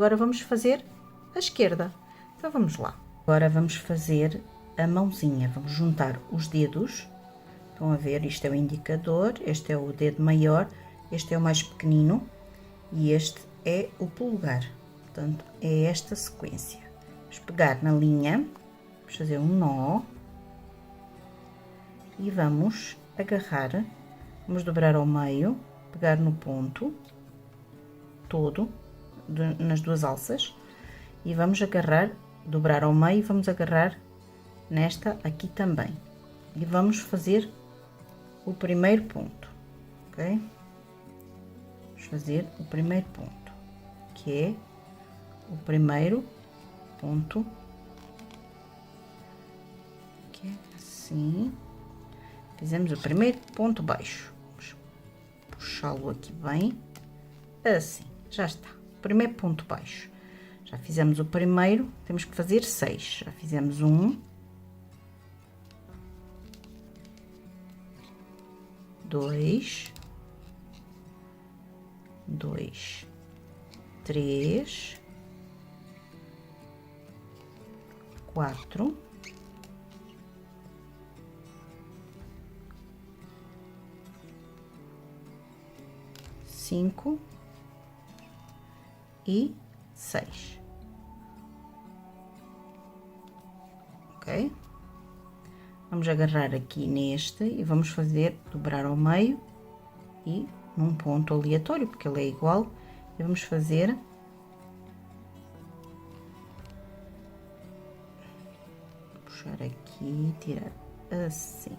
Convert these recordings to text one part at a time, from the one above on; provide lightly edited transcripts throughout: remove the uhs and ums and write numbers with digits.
agora vamos fazer a esquerda. Então vamos lá. Agora vamos fazer a mãozinha, vamos juntar os dedos. Estão a ver, isto é o indicador, este é o dedo maior, este é o mais pequenino e este é o polegar. Portanto, é esta sequência. Vamos pegar na linha, vamos fazer um nó e vamos agarrar, vamos dobrar ao meio, pegar no ponto todo, nas duas alças, e vamos agarrar, dobrar ao meio, vamos agarrar nesta aqui também. E vamos fazer o primeiro ponto, ok? Vamos fazer o primeiro ponto, que é o primeiro ponto, que é assim. Fizemos o primeiro ponto baixo, vamos puxá-lo aqui bem, assim, já está, primeiro ponto baixo. Já fizemos o primeiro, temos que fazer 6, já fizemos 1, 2, 3, 4, 5 e 6. Ok? Vamos agarrar aqui neste e vamos fazer dobrar ao meio e num ponto aleatório, porque ele é igual, e vamos fazer puxar aqui e tirar assim.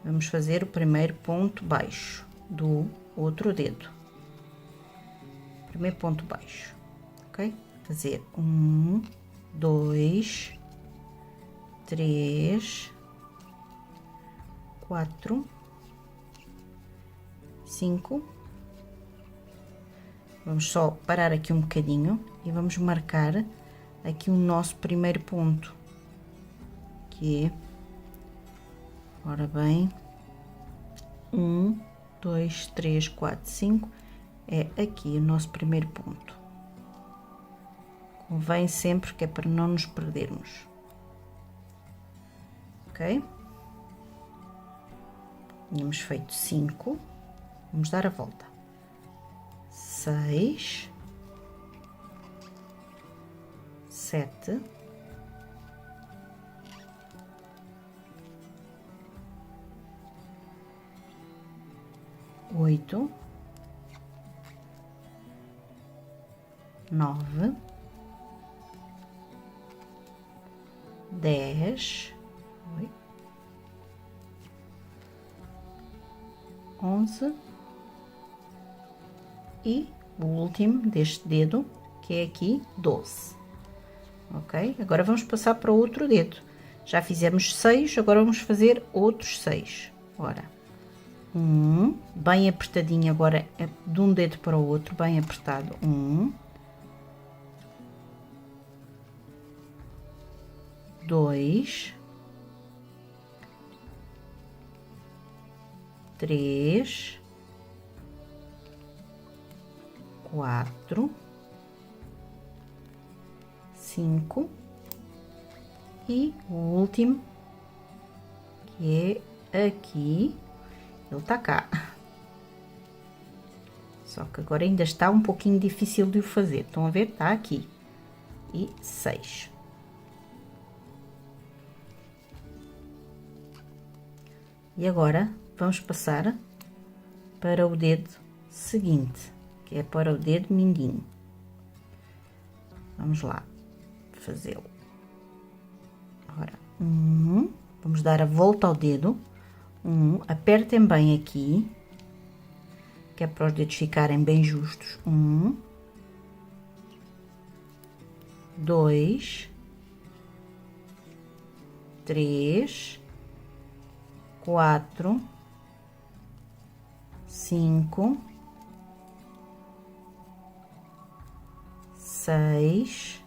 Vamos fazer o primeiro ponto baixo do outro dedo, primeiro ponto baixo, ok? Fazer 1, 2, 3, 4, 5. Vamos só parar aqui um bocadinho e vamos marcar aqui o nosso primeiro ponto, que é, ora bem, 1, 2, 3, 4, 5, é aqui o nosso primeiro ponto. Convém sempre, que é para não nos perdermos. Ok? Tínhamos feito 5, vamos dar a volta. 6, 7, 8, 9, 10, 11 e o último deste dedo, que é aqui 12. Ok? Agora vamos passar para o outro dedo. Já fizemos 6, agora vamos fazer outros 6. Ora, bem apertadinho agora, de um dedo para o outro, bem apertado. 2, 3, 4, 5 e o último, que é aqui, ele está cá. Só que agora ainda está um pouquinho difícil de o fazer. Estão a ver? Está aqui. E 6. E agora vamos passar para o dedo seguinte, que é para o dedo mindinho. Vamos lá fazê-lo. Agora, vamos dar a volta ao dedo. Apertem bem aqui, que é para os dedos ficarem bem justos. 2, 3, 4, 5, 6,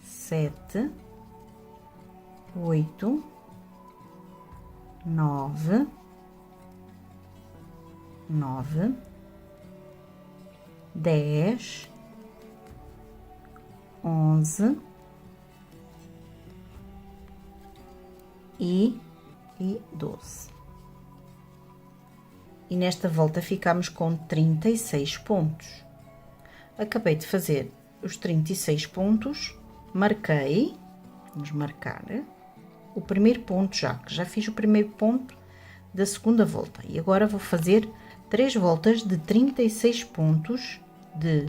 7, 8, 9, 10, 11 e 12. E nesta volta ficamos com 36 pontos. Acabei de fazer os 36 pontos, marquei, vamos marcar o primeiro ponto já fiz o primeiro ponto da segunda volta. E agora vou fazer 3 voltas de 36 pontos, de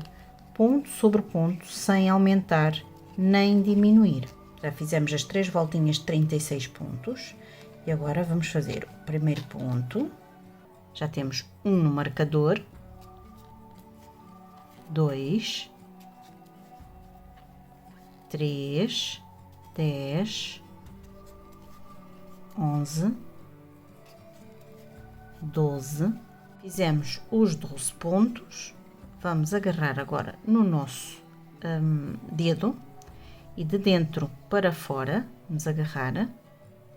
ponto sobre ponto, sem aumentar nem diminuir. Já fizemos as 3 voltinhas de 36 pontos. E agora vamos fazer o primeiro ponto. Já temos um no marcador, 2, 3, 10, 11, 12. Fizemos os 12 pontos. Vamos agarrar agora no nosso dedo e de dentro para fora, vamos agarrar,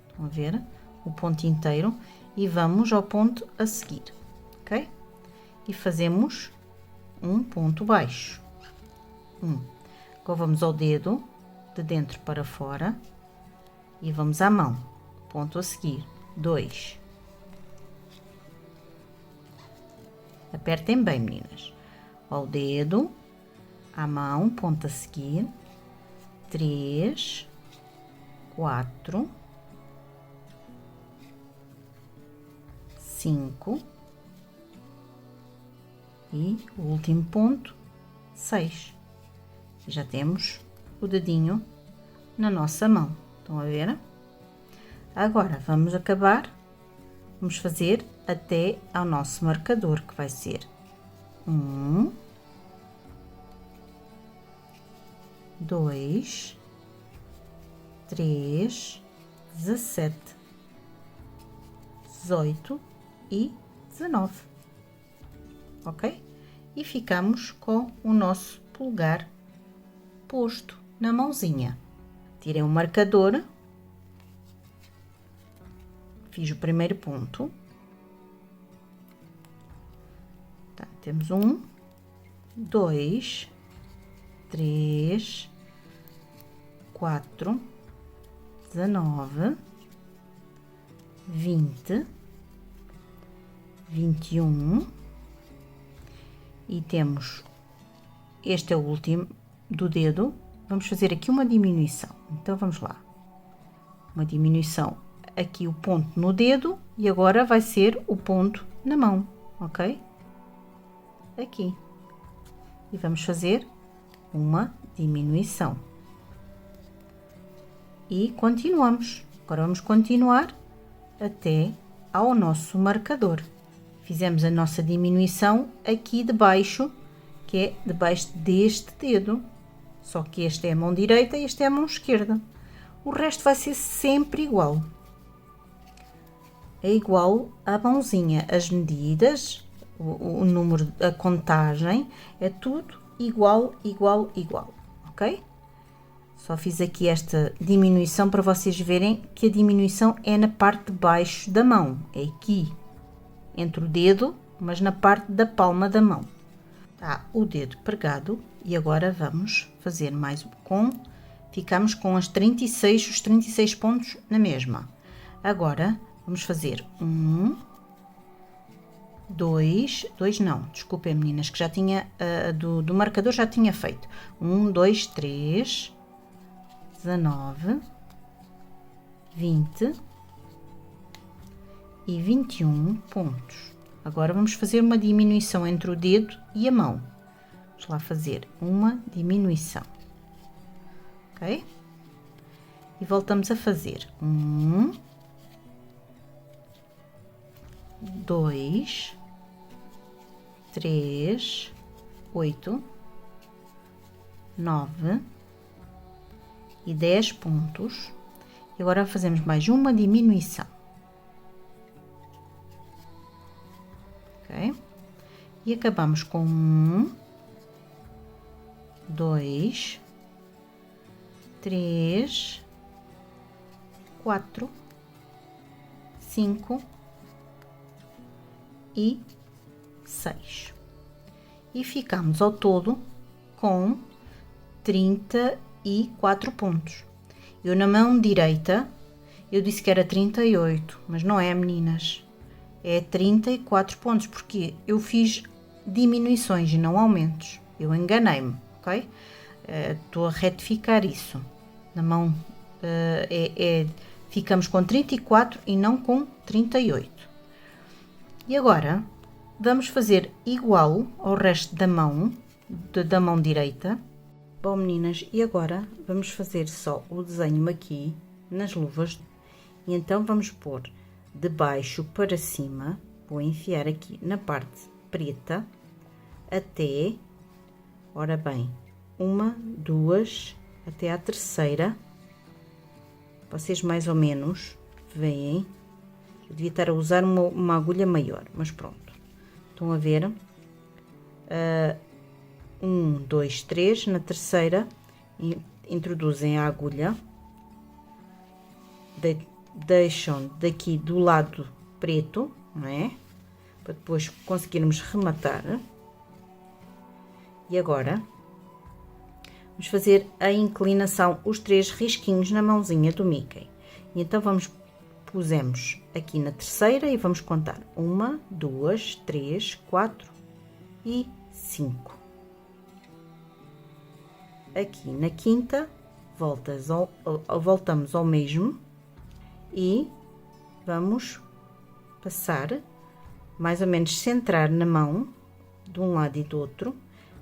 estão a ver, o ponto inteiro e vamos ao ponto a seguir, ok? E fazemos um ponto baixo. Agora vamos ao dedo, de dentro para fora e vamos à mão, ponto a seguir, 2. Apertem bem, meninas. Ao dedo, à mão, ponto a seguir, 3, 4, 5 e o último ponto, 6. E já temos o dedinho na nossa mão. Estão a ver? Agora vamos acabar, vamos fazer até ao nosso marcador, que vai ser 1, 2, 3, 17, 18 e 19, ok? E ficamos com o nosso polegar posto na mãozinha. Tirei um marcador, fiz o primeiro ponto, tá, temos 1, 2, 3, 4, 19, 20, 21 e temos, este é o último do dedo, vamos fazer aqui uma diminuição, então vamos lá, uma diminuição, aqui o ponto no dedo e agora vai ser o ponto na mão, ok? Aqui, e vamos fazer uma diminuição e continuamos. Agora vamos continuar até ao nosso marcador. Fizemos a nossa diminuição aqui debaixo, que é debaixo deste dedo, só que este é a mão direita e este é a mão esquerda. O resto vai ser sempre igual. É igual à mãozinha, as medidas, o número, a contagem, é tudo igual, igual, igual, ok? Só fiz aqui esta diminuição para vocês verem que a diminuição é na parte de baixo da mão, é aqui, entre o dedo, mas na parte da palma da mão. Tá o dedo pregado e agora vamos fazer mais ficamos com os 36 pontos na mesma. Agora vamos fazer 1, 2 não, desculpem meninas, que já tinha, do marcador já tinha feito. 1, 2, 3, 19, 20 e 21 pontos. Agora vamos fazer uma diminuição entre o dedo e a mão. Vamos lá fazer uma diminuição, ok? E voltamos a fazer 1, 2, 3, 8, 9 e 10 pontos. E agora fazemos mais uma diminuição, ok? E acabamos com 1, 2, 3, 4, 5 e 6. E ficamos ao todo com 34 pontos. Eu na mão direita, eu disse que era 38, mas não é, meninas. É 34 pontos, porque eu fiz diminuições e não aumentos. Eu enganei-me, ok? Estou a retificar isso. Na mão ficamos com 34 e não com 38. E agora vamos fazer igual ao resto da mão direita. Bom, meninas, e agora vamos fazer só o desenho aqui nas luvas. E então vamos pôr de baixo para cima, vou enfiar aqui na parte preta até, ora bem, uma, duas, até à terceira. Vocês mais ou menos veem, eu devia estar a usar uma agulha maior, mas pronto, estão a ver? 1, 2, 3, na terceira introduzem a agulha, deixam daqui do lado preto, não é? Para depois conseguirmos rematar. E agora vamos fazer a inclinação, os 3 risquinhos na mãozinha do Mickey. E então pusemos aqui na terceira e vamos contar 1, 2, 3, 4 e 5. Aqui na quinta voltamos ao mesmo e vamos passar, mais ou menos centrar na mão de um lado e do outro.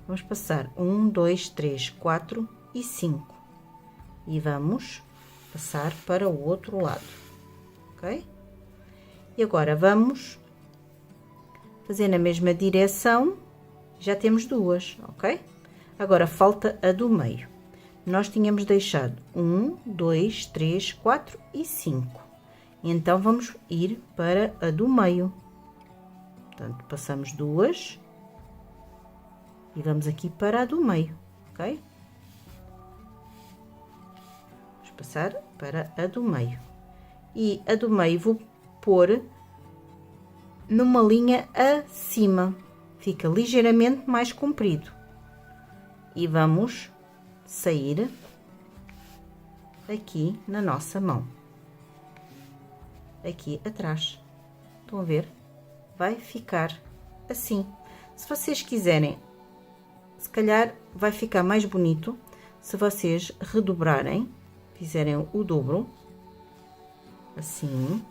Vamos passar 1, 2, 3, 4 e 5 e vamos passar para o outro lado, ok? E agora vamos fazer na mesma direção, já temos duas, ok? Agora falta a do meio. Nós tínhamos deixado 1, 2, 3, 4 e 5. Então vamos ir para a do meio. Portanto, passamos duas e vamos aqui para a do meio, ok? Vamos passar para a do meio. E a do meio vou pôr numa linha acima, fica ligeiramente mais comprido. E vamos sair aqui na nossa mão, aqui atrás. Estão a ver? Vai ficar assim. Se vocês quiserem, se calhar vai ficar mais bonito se vocês redobrarem, fizerem o dobro, assim.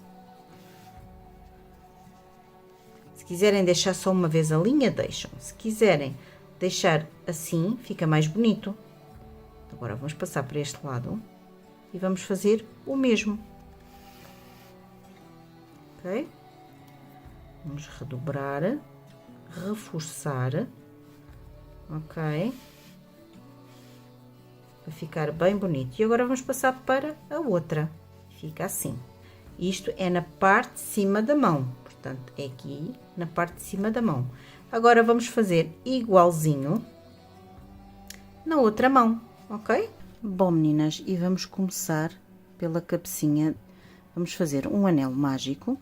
Se quiserem deixar só uma vez a linha, deixam. Se quiserem deixar assim, fica mais bonito. Agora vamos passar para este lado e vamos fazer o mesmo, ok? Vamos redobrar, reforçar, ok? Para ficar bem bonito. E agora vamos passar para a outra, fica assim. Isto é na parte de cima da mão, portanto é aqui na parte de cima da mão. Agora vamos fazer igualzinho na outra mão, ok? Bom, meninas, e vamos começar pela cabecinha. Vamos fazer um anel mágico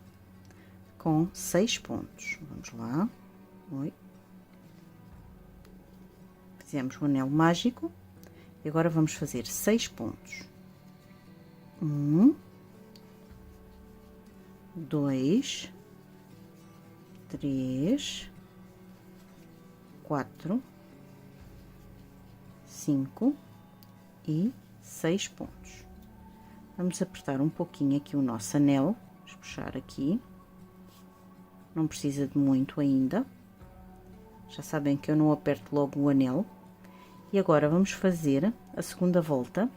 com 6 pontos. Vamos lá. Oi. Fizemos o anel mágico e agora vamos fazer 6 pontos. 1, 2, 3, 4, 5 e 6 pontos. Vamos apertar um pouquinho aqui o nosso anel, vamos puxar aqui, não precisa de muito ainda, já sabem que eu não aperto logo o anel. E agora vamos fazer a segunda volta,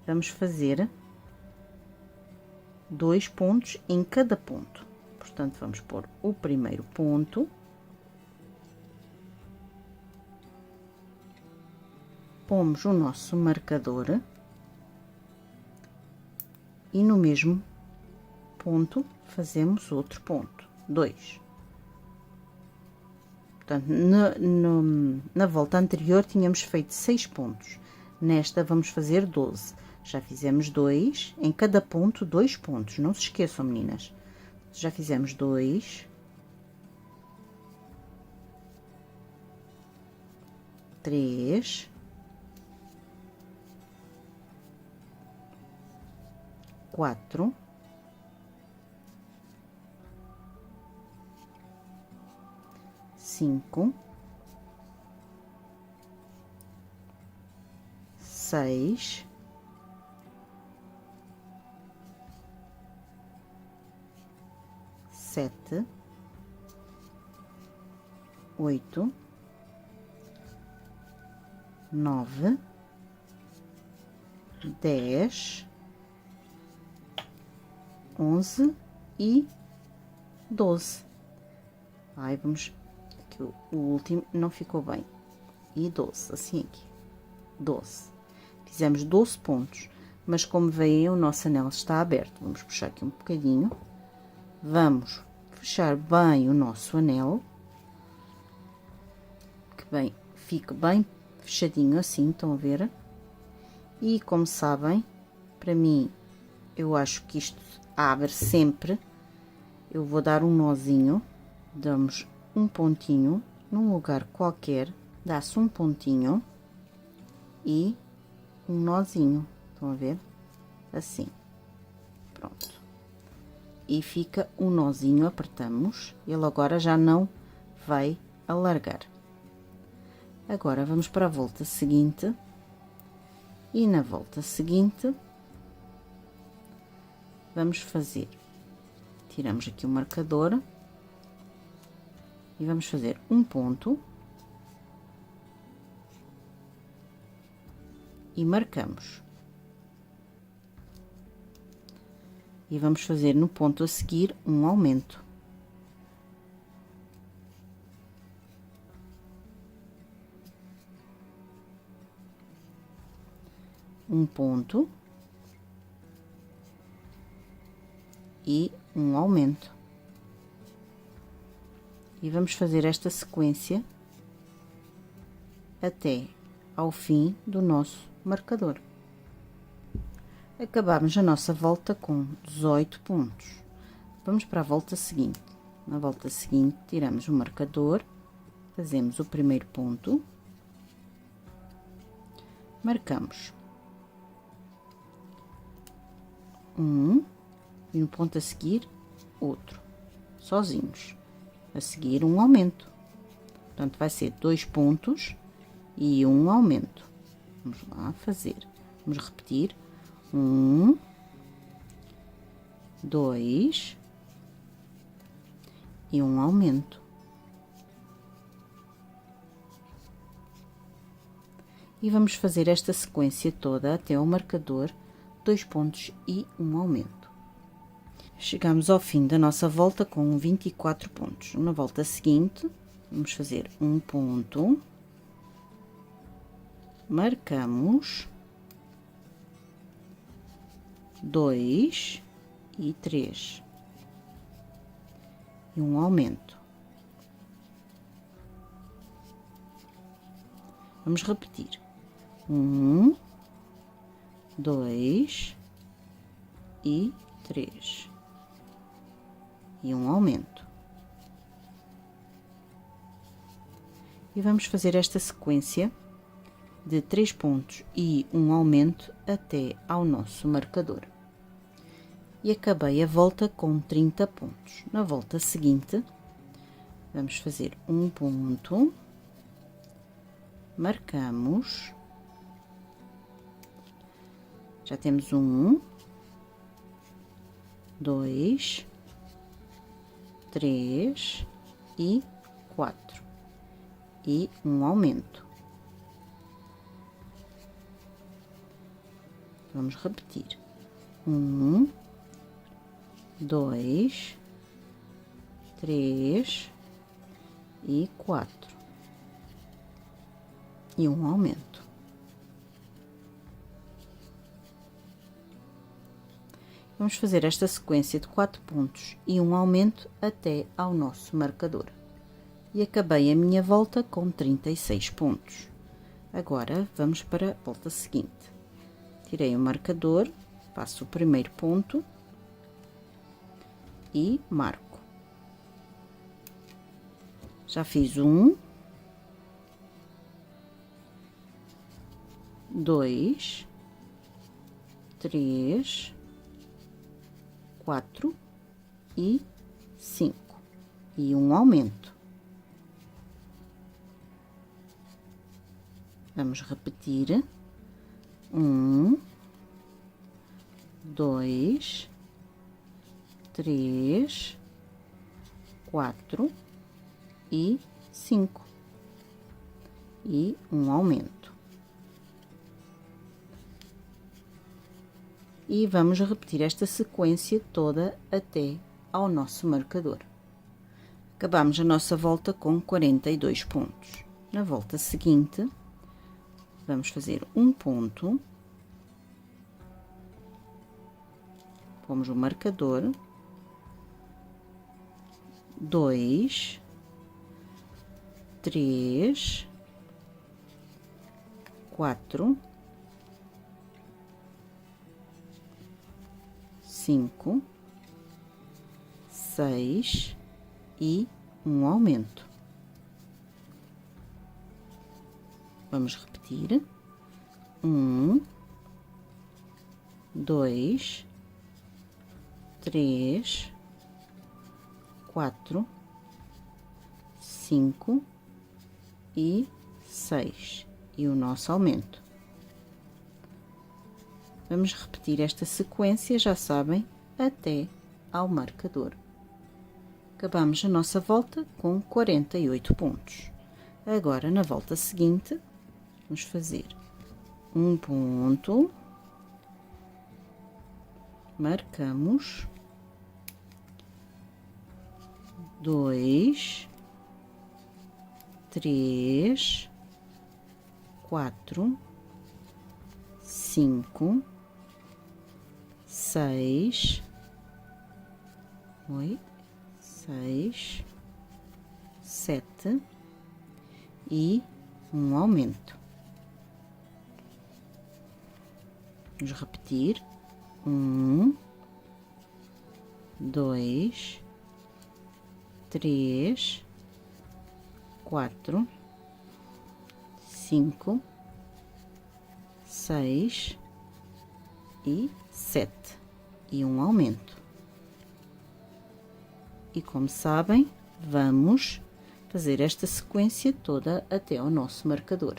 vamos fazer 2 pontos em cada ponto, portanto vamos pôr o primeiro ponto, pomos o nosso marcador e no mesmo ponto fazemos outro ponto, 2. Portanto, na volta anterior tínhamos feito 6 pontos, nesta vamos fazer 12. Já fizemos 2, em cada ponto 2 pontos, não se esqueçam, meninas. Já fizemos 2, 3, 4, 5, 6, 7, 8, 9, 10, 11 e 12. Aí vamos, aqui o último não ficou bem. E 12, assim aqui. 12. Fizemos 12 pontos, mas como veem, o nosso anel está aberto. Vamos puxar aqui um bocadinho. Vamos fechar bem o nosso anel, que bem, fique bem fechadinho assim, estão a ver? E como sabem, para mim, eu acho que isto abre sempre. Eu vou dar um nozinho, damos um pontinho num lugar qualquer, dá-se um pontinho e um nozinho, estão a ver? Assim, pronto. E fica um nozinho, apertamos, ele agora já não vai alargar. Agora vamos para a volta seguinte, e na volta seguinte vamos fazer, tiramos aqui o marcador e vamos fazer um ponto e marcamos. E vamos fazer no ponto a seguir um aumento. Um ponto e um aumento. E vamos fazer esta sequência até ao fim do nosso marcador. Acabamos a nossa volta com 18 pontos. Vamos para a volta seguinte. Na volta seguinte, tiramos o marcador, fazemos o primeiro ponto, marcamos um e no ponto a seguir outro, sozinhos. A seguir um aumento. Portanto, vai ser 2 pontos e um aumento. Vamos lá fazer. Vamos repetir. 1, 2 e um aumento. E vamos fazer esta sequência toda até ao marcador, 2 pontos e um aumento. Chegamos ao fim da nossa volta com 24 pontos. Na volta seguinte, vamos fazer um ponto, marcamos 2 e 3 e um aumento. Vamos repetir. 1, 2 e 3 e um aumento. E vamos fazer esta sequência de 3 pontos e um aumento até ao nosso marcador. E acabei a volta com 30 pontos. Na volta seguinte, vamos fazer um ponto, marcamos, já temos 1, 2, 3 e 4 e um aumento. Vamos repetir. 1, 2, 3 e 4 e um aumento. Vamos fazer esta sequência de 4 pontos e um aumento até ao nosso marcador. E acabei a minha volta com 36 pontos. Agora vamos para a volta seguinte. Tirei o marcador, passo o primeiro ponto e marco. Já fiz 1, 2, 3, 4 e 5 e um aumento. Vamos repetir: 1, 2, 3, 4 e 5 e um aumento. E vamos repetir esta sequência toda até ao nosso marcador. Acabamos a nossa volta com 42 pontos. Na volta seguinte, vamos fazer um ponto, pomos o marcador, 2, 3, 4, 5, 6 e um aumento. Vamos repetir: 1, 2, 3, 4, 5 e 6 e o nosso aumento. Vamos repetir esta sequência, já sabem, até ao marcador. Acabamos a nossa volta com 48 pontos. Agora, na volta seguinte, vamos fazer um ponto, marcamos, 2, 3, 4, 5, 6, 7 e um aumento. Vamos repetir: 1, 2, 3, 4, 5, 6 e 7 e um aumento. E como sabem, vamos fazer esta sequência toda até ao nosso marcador.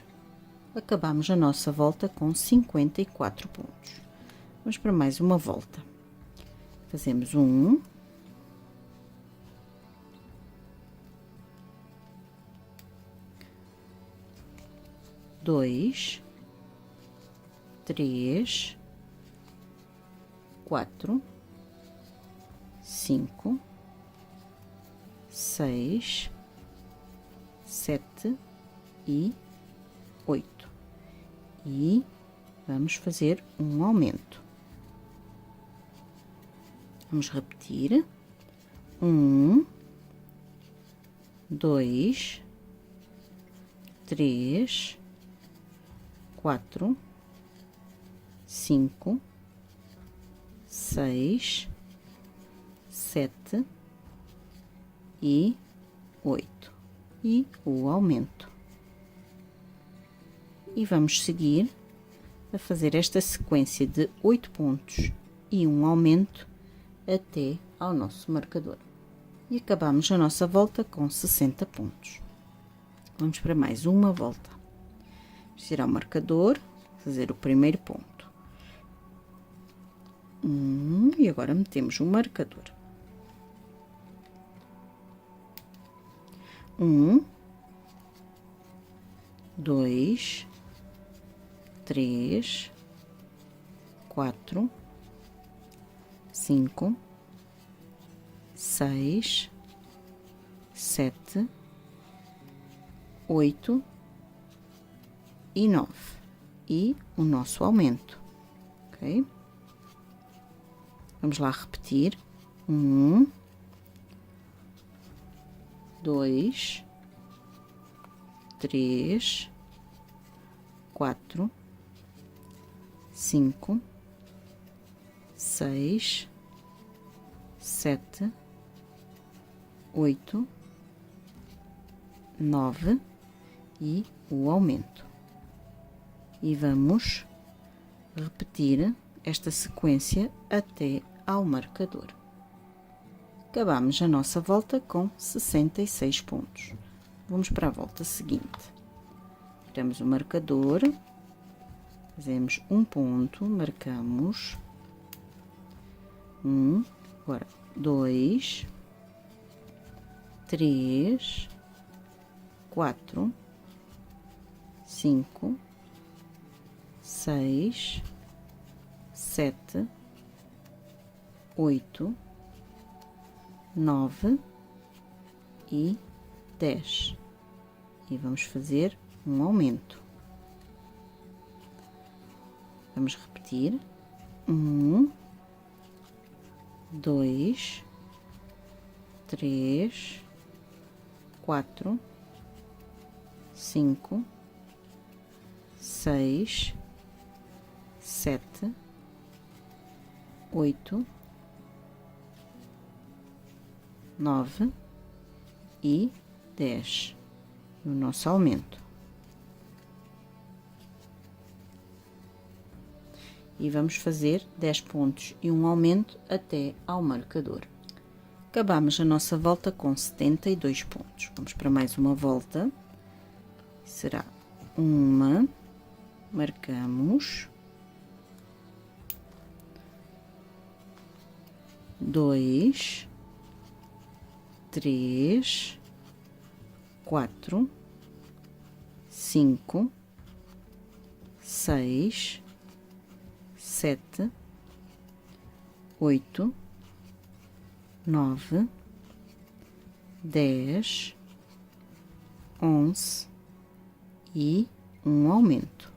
Acabamos a nossa volta com 54 pontos. Vamos para mais uma volta. Fazemos 1, 2, 3, 4, 5, 6, 7 e 8. E vamos fazer um aumento. Vamos repetir: 1, 2, 3, 4, 5, 6, 7 e 8 e o aumento. E vamos seguir a fazer esta sequência de 8 pontos e um aumento até ao nosso marcador. E acabamos a nossa volta com 60 pontos. Vamos para mais uma volta. Tirar o marcador, fazer o primeiro ponto. E agora metemos o marcador. 1, 2, 3, 4, 5, 6, 7, 8 e 9 e o nosso aumento, ok? Vamos lá repetir: 1, 2, 3, 4, 5, 6, 7, 8, 9 e o aumento. E vamos repetir esta sequência até ao marcador. Acabamos a nossa volta com 66 pontos. Vamos para a volta seguinte. Tiramos o marcador, fazemos um ponto, marcamos agora 2, 3, 4, 5, 6, 7, 8, 9 e 10. E vamos fazer um aumento. Vamos repetir: 1, 2, 3, 4, 5, 6, 7, 8, 9 e 10 no nosso aumento. E vamos fazer 10 pontos e um aumento até ao marcador. Acabamos a nossa volta com 72 pontos. Vamos para mais uma volta. Será uma, marcamos, 2, 3, 4, 5, 6, 7, 8, 9, 10, 11 e um aumento.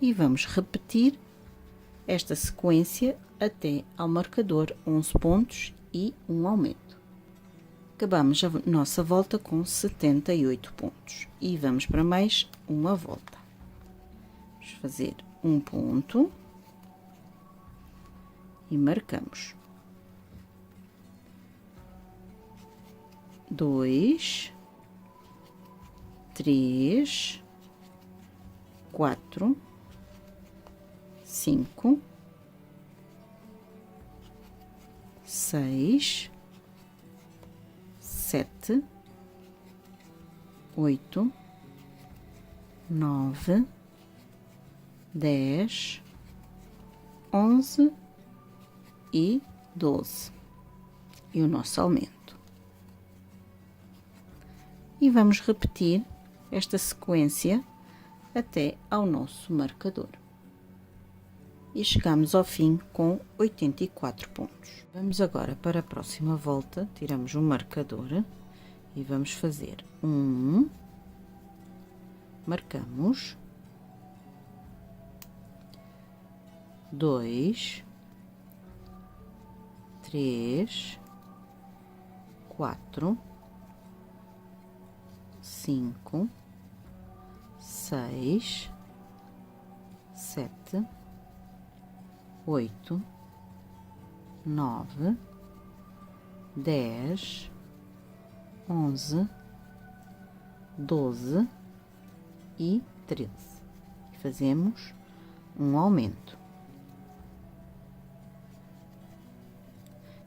E vamos repetir esta sequência até ao marcador 11 pontos e um aumento. Acabamos a nossa volta com 78 pontos e vamos para mais uma volta. Vamos fazer um ponto e marcamos 2, 3, 4, 5, 6, 7, 8, 9, 10, 11 e 12 e o nosso aumento. E vamos repetir esta sequência até ao nosso marcador. E chegamos ao fim com 84 pontos. Vamos agora para a próxima volta, tiramos o marcador e vamos fazer um, marcamos, 2, 3, 4, 5, 6, 7, 8, 9, 10, 11, 12 e 13. Fazemos um aumento.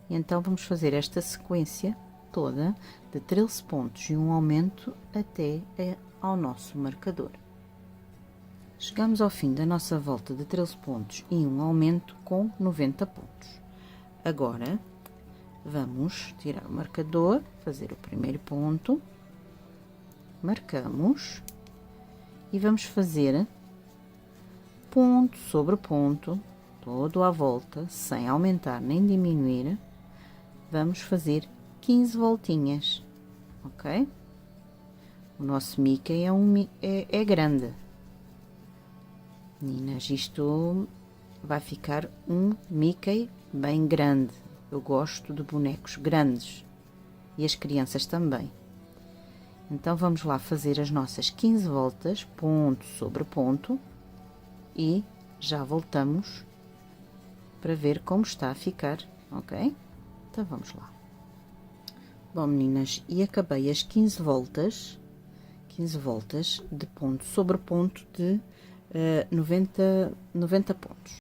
E então vamos fazer esta sequência toda de 13 pontos e um aumento até ao nosso marcador. Chegamos ao fim da nossa volta de 13 pontos e um aumento com 90 pontos. Agora, vamos tirar o marcador, fazer o primeiro ponto, marcamos e vamos fazer ponto sobre ponto, todo à volta, sem aumentar nem diminuir. Vamos fazer 15 voltinhas, ok? O nosso Mickey é grande. Meninas, isto vai ficar um Mickey bem grande. Eu gosto de bonecos grandes e as crianças também. Então vamos lá fazer as nossas 15 voltas, ponto sobre ponto, e já voltamos para ver como está a ficar, ok? Então vamos lá. Bom, meninas, e acabei as 15 voltas de ponto sobre ponto de 90 pontos.